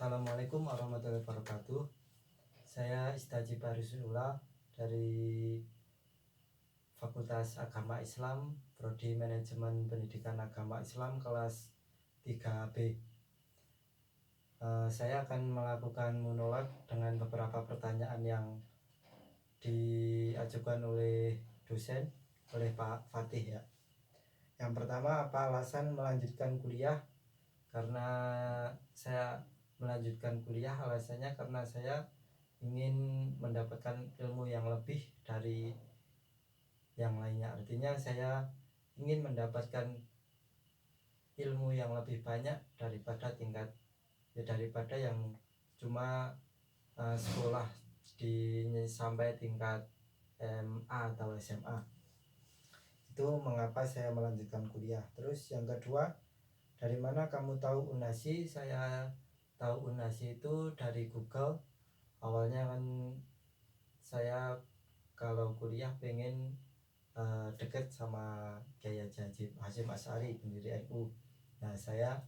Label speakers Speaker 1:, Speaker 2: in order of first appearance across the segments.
Speaker 1: Assalamualaikum warahmatullahi wabarakatuh. Saya Istaji Barisula dari Fakultas Agama Islam, Prodi Manajemen Pendidikan Agama Islam kelas 3B. Saya akan melakukan monolog dengan beberapa pertanyaan yang diajukan oleh dosen, oleh Pak Fatih ya. Yang pertama, apa alasan melanjutkan kuliah? Karena saya melanjutkan kuliah alasannya karena saya ingin mendapatkan ilmu yang lebih dari yang lainnya. Artinya saya ingin mendapatkan ilmu yang lebih banyak daripada daripada yang cuma sekolah sampai tingkat MA atau SMA. Itu mengapa saya melanjutkan kuliah. Terus yang kedua, dari mana kamu tahu UNASI? Saya tahu UNASI itu dari Google. Awalnya kan saya kalau kuliah pengen deket sama Kiai Hasyim Asy'ari pendiri NU. Nah saya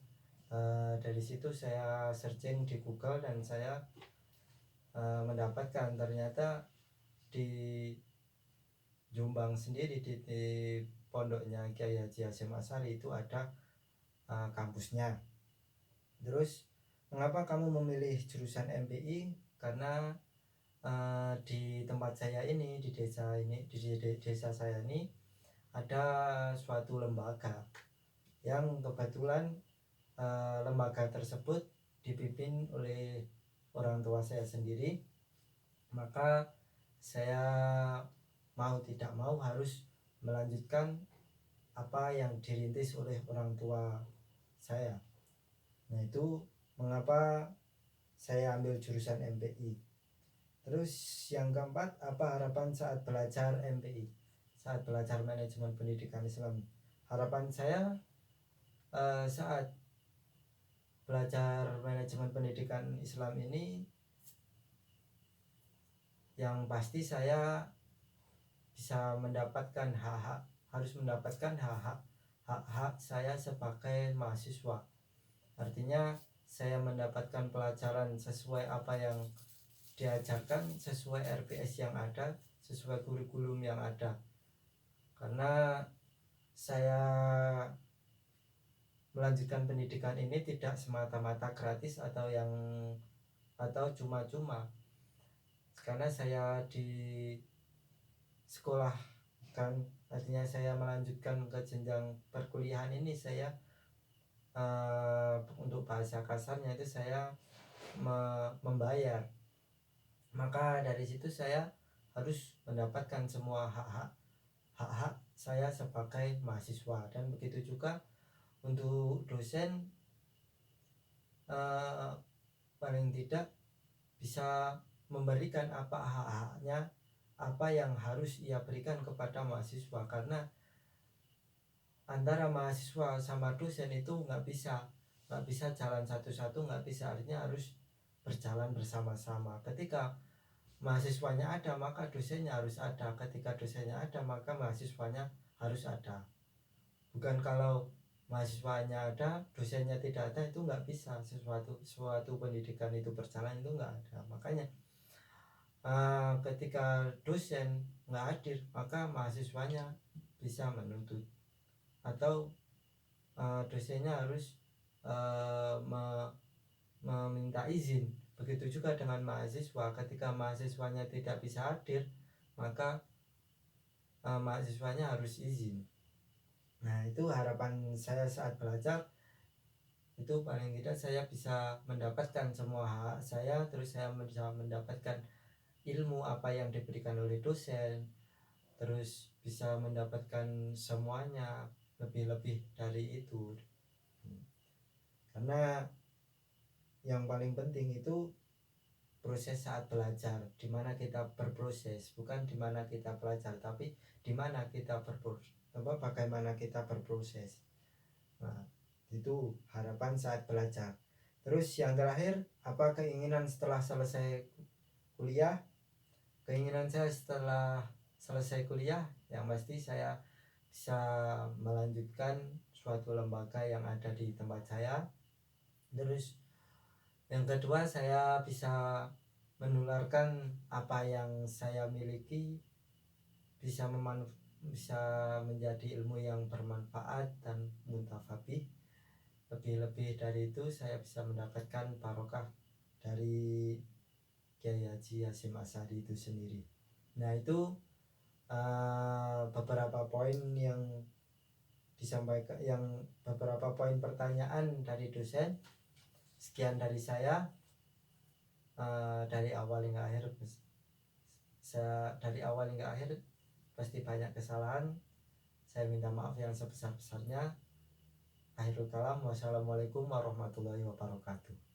Speaker 1: dari situ saya searching di Google dan saya mendapatkan ternyata di Jombang sendiri di pondoknya Kiai Hasyim Asy'ari itu ada kampusnya. Terus mengapa kamu memilih jurusan MPI? Karena di tempat saya ini, di desa saya ini ada suatu lembaga yang kebetulan lembaga tersebut dipimpin oleh orang tua saya sendiri. Maka saya mau tidak mau harus melanjutkan apa yang dirintis oleh orang tua saya. Nah itu mengapa saya ambil jurusan MPI. Terus yang keempat, apa harapan saat belajar MPI, saat belajar manajemen pendidikan Islam? Harapan saya saat belajar manajemen pendidikan Islam ini yang pasti saya bisa mendapatkan harus mendapatkan hak saya sebagai mahasiswa. Artinya saya mendapatkan pelajaran sesuai apa yang diajarkan, sesuai RPS yang ada, sesuai kurikulum yang ada. Karena saya melanjutkan pendidikan ini tidak semata-mata gratis atau cuma-cuma. Karena saya di sekolah kan, artinya saya melanjutkan ke jenjang perkuliahan ini saya untuk bahasa kasarnya itu saya membayar. Maka dari situ saya harus mendapatkan semua hak saya sebagai mahasiswa. Dan begitu juga untuk dosen, paling tidak bisa memberikan apa hak-haknya, apa yang harus ia berikan kepada mahasiswa. Karena antara mahasiswa sama dosen itu nggak bisa jalan satu-satu, nggak bisa. Artinya harus berjalan bersama-sama. Ketika mahasiswanya ada, maka dosennya harus ada. Ketika dosennya ada, maka mahasiswanya harus ada. Bukan kalau mahasiswanya ada, dosennya tidak ada, itu nggak bisa. Suatu pendidikan itu berjalan itu nggak ada. Makanya ketika dosen nggak hadir, maka mahasiswanya bisa menuntut, atau dosennya harus meminta izin. Begitu juga dengan mahasiswa, ketika mahasiswanya tidak bisa hadir, maka mahasiswanya harus izin. Nah itu harapan saya saat belajar, itu paling tidak saya bisa mendapatkan semua hak saya. Terus saya bisa mendapatkan ilmu apa yang diberikan oleh dosen, terus bisa mendapatkan semuanya, lebih dari itu. Karena yang paling penting itu proses saat belajar, dimana kita berproses, bukan dimana kita belajar, tapi dimana kita bagaimana kita berproses. Nah itu harapan saat belajar. Terus yang terakhir, apa keinginan setelah selesai kuliah? Keinginan saya setelah selesai kuliah yang pasti saya bisa melanjutkan suatu lembaga yang ada di tempat saya. Terus Yang kedua, saya bisa menularkan apa yang saya miliki, bisa bisa menjadi ilmu yang bermanfaat dan muntafabih. Lebih-lebih dari itu, saya bisa mendapatkan barokah dari Kiai Haji Hasyim Asy'ari itu sendiri. Nah, itu beberapa poin yang disampaikan, yang beberapa poin pertanyaan dari dosen. Sekian dari saya. Dari awal hingga akhir, pasti banyak kesalahan. Saya minta maaf yang sebesar-besarnya. Akhirul kalam, wassalamualaikum warahmatullahi wabarakatuh.